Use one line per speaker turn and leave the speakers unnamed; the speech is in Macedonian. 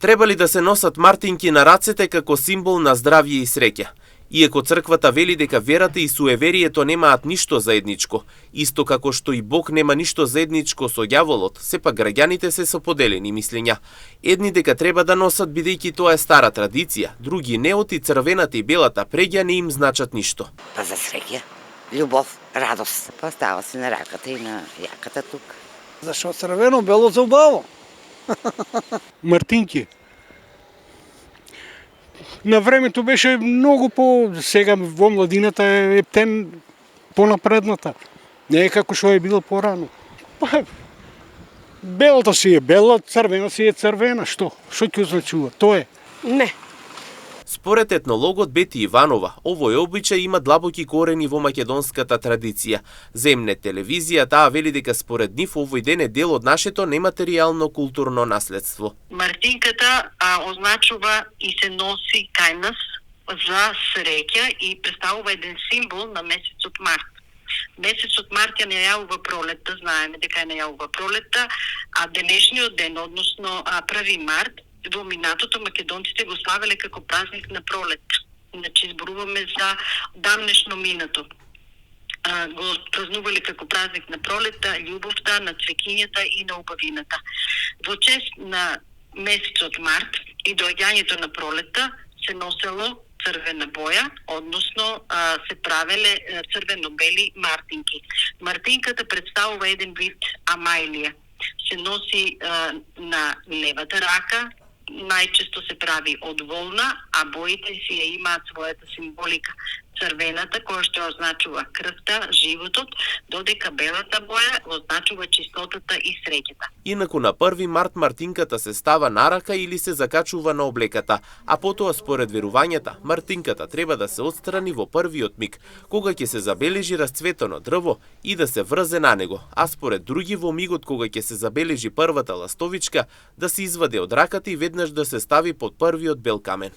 Треба ли да се носат мартинки на рацете како символ на здравје и среќа? Иако црквата вели дека верата и суеверието немаат ништо заедничко, исто како што и Бог нема ништо заедничко со ѓаволот, сепак граѓаните се со поделени мислења. Едни дека треба да носат бидејќи тоа е стара традиција, други не, оти црвената и белата преѓа не им значат ништо.
Па за среќа, љубов, радост. Па става се на раката и на јаката тук.
Зашо црвено, бело за убаво.
Мартинки. На времето беше многу сега во младината е ептен понапредната. Не е како што е било порано. Па, белата си е бела, црвена си е црвена. Што ќе означува? Тоа е.
Не.
Според етнологот Бети Иванова, овој обичај има длабоки корени во македонската традиција. Земне телевизија таа вели дека според нив овој ден е дел од нашето нематеријално културно наследство.
Мартинката означува и се носи кај нас за среќа и представува еден символ на месецот март. Месецот март ја најавува пролетта, знаеме дека ја најавува пролетта, а денешниот ден, односно 1 март, во минатото македонците го славеле како празник на пролет. Значи зборуваме за давнешно минато. Го празнувале како празник на пролетта, љубовта, на цвеќињата и на убавината. Во чест на месецот март и доаѓањето на пролетта се носело црвена боја, односно се правеле црвено-бели мартинки. Мартинката представува еден вид амајлија. Се носи на левата рака, најчесто се прави од волна, а боите си ја имаат својата символика. Црвената, која што означува крвта, животот, додека белата боја означува чистотата и среќата.
Инаку на 1 март мартинката се става на рака или се закачува на облеката, а потоа според верувањата, мартинката треба да се отстрани во првиот миг, кога ќе се забележи расцветено дрво и да се врзе на него, а според други во мигот кога ќе се забележи првата ластовичка, да се изваде од раката и веднаш да се стави под првиот бел камен.